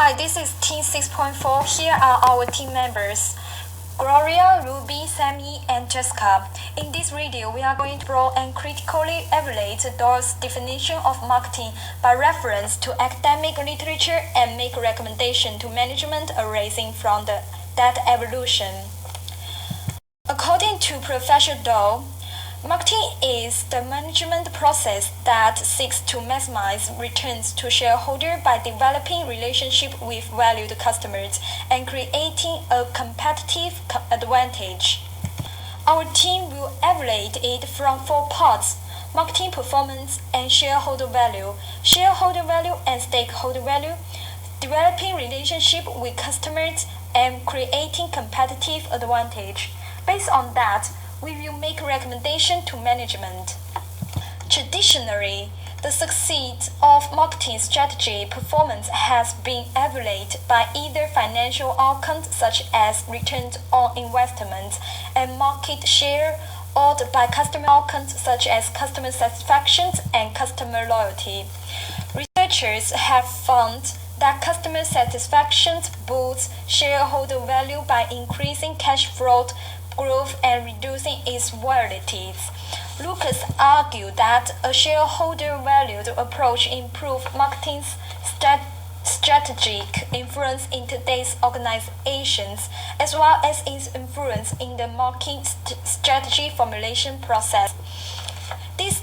Hi, this is Team 6.4. Here are our team members. Gloria, Ruby, Sanmi, and Jessica. In this video, we are going to broad and critically evaluate those definition of marketing by reference to academic literature and make recommendation to management arising from that evolution. According to Professor Doe, marketing is the management process that seeks to maximize returns to shareholders by developing relationships with valued customers and creating a competitive advantage. Our team will evaluate it from four parts: marketing performance and shareholder value and stakeholder value, developing relationship with customers, and creating competitive advantage. Based on that, we will make recommendation to management. Traditionally, the success of marketing strategy performance has been evaluated by either financial outcomes such as return on investment and market share, or by customer outcomes such as customer satisfaction and customer loyalty. Researchers have found that customer satisfaction boosts shareholder value by increasing cash flow growth and reducing its volatilities. Lucas argued that a shareholder-valued approach improves marketing's strategic influence in today's organizations, as well as its influence in the marketing strategy formulation process. This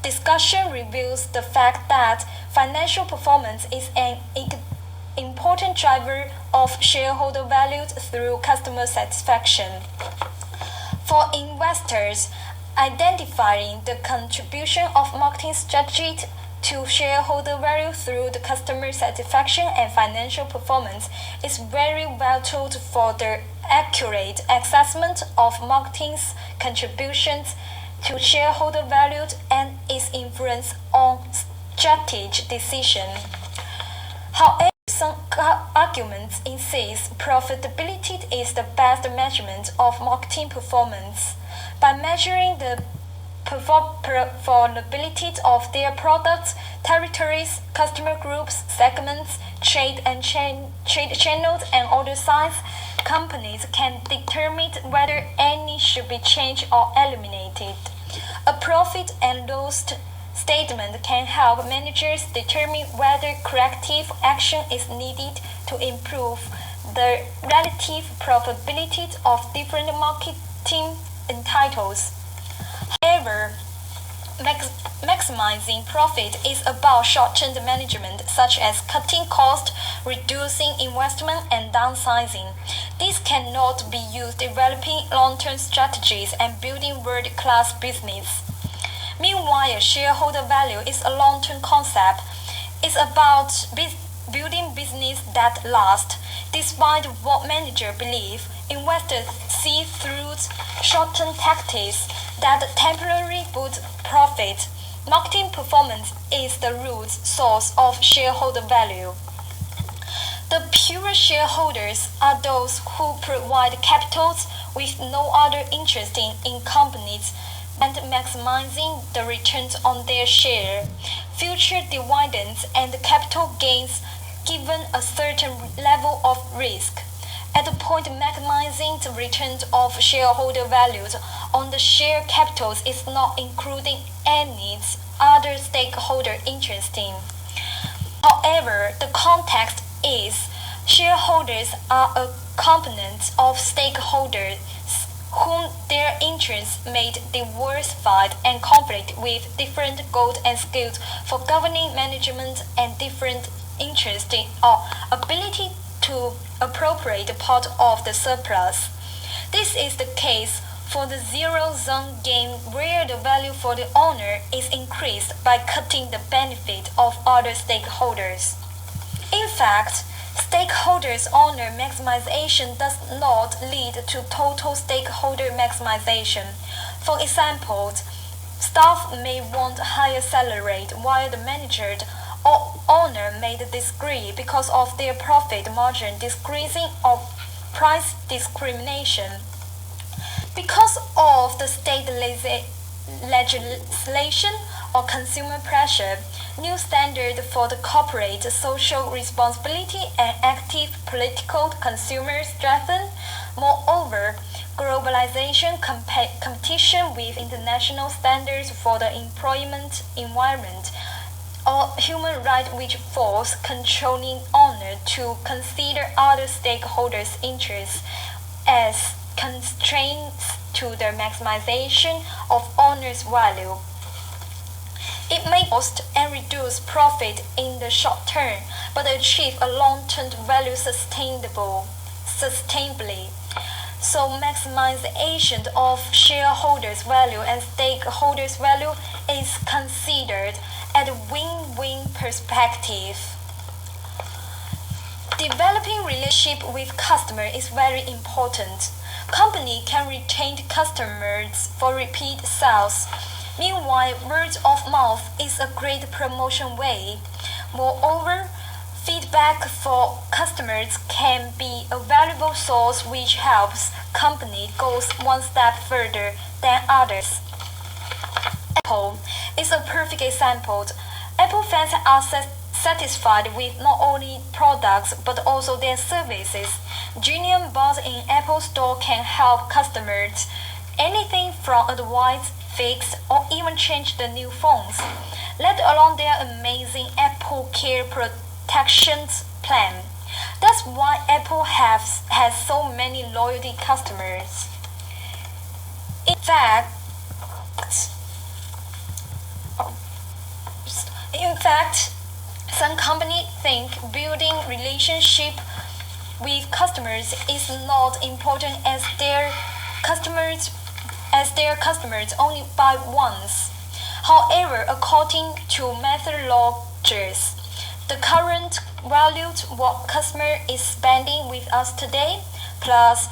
discussion reveals the fact that financial performance is an important driver of shareholder value through customer satisfaction. For investors, identifying the contribution of marketing strategy to shareholder value through the customer satisfaction and financial performance is very vital for the accurate assessment of marketing's contributions to shareholder value and its influence on strategic decision. However, some arguments insist profitability is the best measurement of marketing performance. By measuring the profitability of their products, territories, customer groups, segments, trade channels, and order size, companies can determine whether any should be changed or eliminated. A profit and loss statement can help managers determine whether corrective action is needed to improve the relative profitability of different marketing titles. However, maximizing profit is about short-term management, such as cutting costs, reducing investment, and downsizing. This cannot be used developing long-term strategies and building world-class business. Meanwhile, shareholder value is a long-term concept. It's about building business that lasts. Despite what managers believe, investors see through short-term tactics that temporarily boost profit. Marketing performance is the root source of shareholder value. The pure shareholders are those who provide capital with no other interest in companies and maximizing the returns on their share, future dividends, and capital gains given a certain level of risk. At the point maximizing the returns of shareholder values on the share capitals is not including any other stakeholder interest in. However, the context is shareholders are a component of stakeholders whom their interests may diversify and conflict with different goals and skills for governing management and different interests or ability to appropriate part of the surplus. This is the case for the zero-sum game where the value for the owner is increased by cutting the benefit of other stakeholders. In fact, stakeholders' owner maximization does not lead to total stakeholder maximization. For example, staff may want higher salary while the manager or owner may disagree because of their profit margin decreasing or price discrimination. Because of the state legislation or consumer pressure, new standards for the corporate social responsibility and active political consumers strengthen. Moreover, globalization competition with international standards for the employment environment or human rights which force controlling owner to consider other stakeholders' interests as constraints to the maximization of owner's value. It may cost and reduce profit in the short term, but achieve a long-term value sustainably. So maximization of shareholders' value and stakeholders' value is considered at a win-win perspective. Developing relationship with customer is very important. Company can retain customers for repeat sales. Meanwhile, word of mouth is a great promotion way. Moreover, feedback for customers can be a valuable source which helps company goes one step further than others. Apple is a perfect example. Apple fans are satisfied with not only products but also their services. Genuine bought in Apple Store can help customers anything from advice, fix, or even change the new phones, let alone their amazing Apple Care protection plan. That's why Apple has so many loyalty customers. In fact, some companies think building relationship with customers is not important as their customers only buy once. However, according to methodologies, the current valued what customer is spending with us today, plus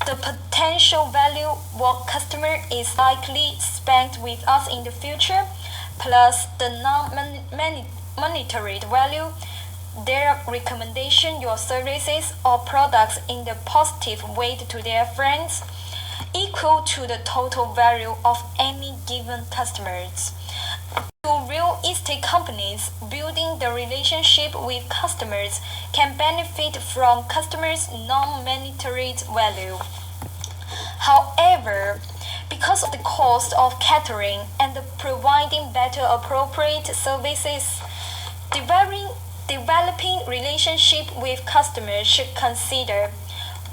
the potential value what customer is likely spend with us in the future, plus the non-monetary value, their recommendation your services or products in the positive way to their friends, equal to the total value of any given customers. To real estate companies, building the relationship with customers can benefit from customers' non-monetary value. However, because of the cost of catering and providing better appropriate services, developing relationship with customers should consider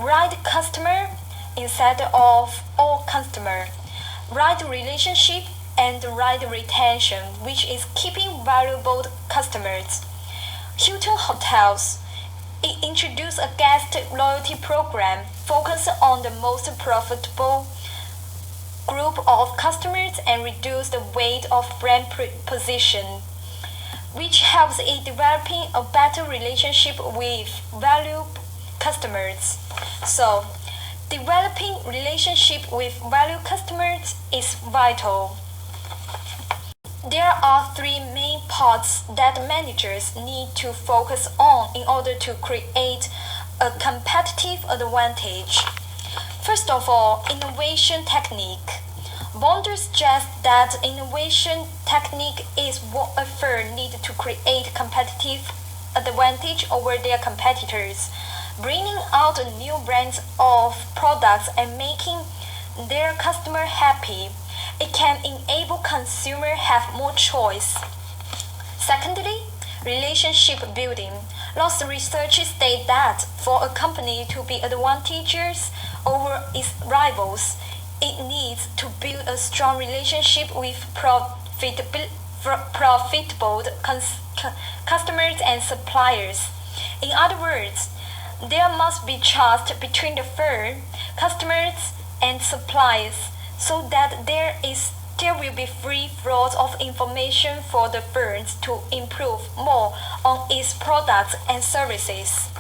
right customer instead of all customer, right relationship and right retention, which is keeping valuable customers. Hilton Hotels introduced a guest loyalty program focused on the most profitable group of customers and reduce the weight of brand position, which helps in developing a better relationship with valued customers. So, developing relationship with valued customers is vital. There are three main parts that managers need to focus on in order to create a competitive advantage. First of all, innovation technique. Bonders suggest that innovation technique is what a firm needs to create competitive advantage over their competitors, bringing out new brands of products and making their customer happy. It can enable consumers have more choice. Secondly, relationship building. Lots of researchers state that for a company to be advantageous over its rivals, it needs to build a strong relationship with profitable customers and suppliers. In other words, there must be trust between the firm, customers, and suppliers so that there will be free flow of information for the firms to improve more on its products and services.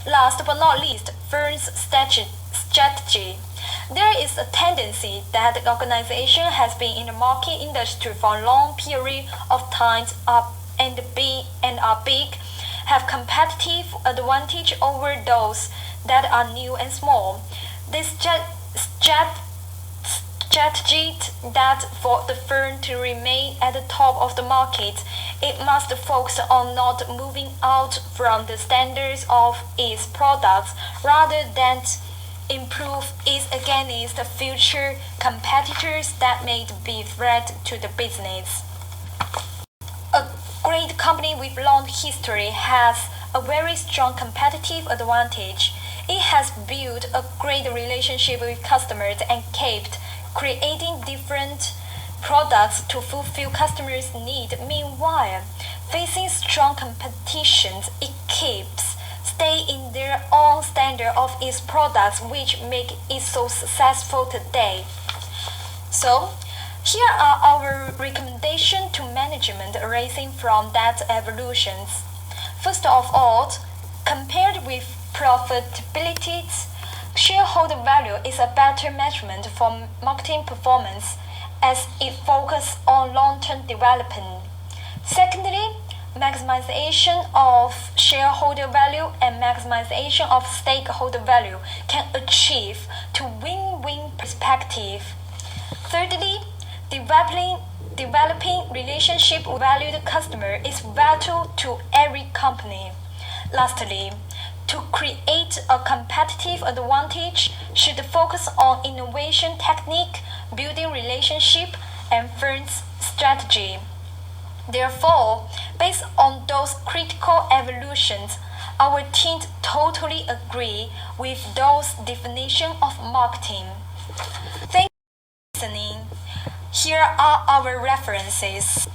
Last but not least, firms' strategy. There is a tendency that the organization has been in the market industry for a long period of time and are big, have competitive advantage over those that are new and small. This strategy that for the firm to remain at the top of the market, it must focus on not moving out from the standards of its products rather than improve it against the future competitors that may be a threat to the business. A great company with long history has a very strong competitive advantage. It has built a great relationship with customers and kept creating different products to fulfill customers' needs. Meanwhile, facing strong competition, it keeps stay in their own standard of its products, which make it so successful today. So, here are our recommendations to management arising from that evolutions. First of all, compared with profitability, shareholder value is a better measurement for marketing performance as it focuses on long-term development. Secondly, maximization of shareholder value and maximization of stakeholder value can achieve to win-win perspective. Thirdly, developing relationship with valued customer is vital to every company. Lastly, to create a competitive advantage should focus on innovation technique, building relationship, and firm's strategy. Therefore, based on those critical evolutions, our team totally agree with those definitions of marketing. Thank you for listening. Here are our references.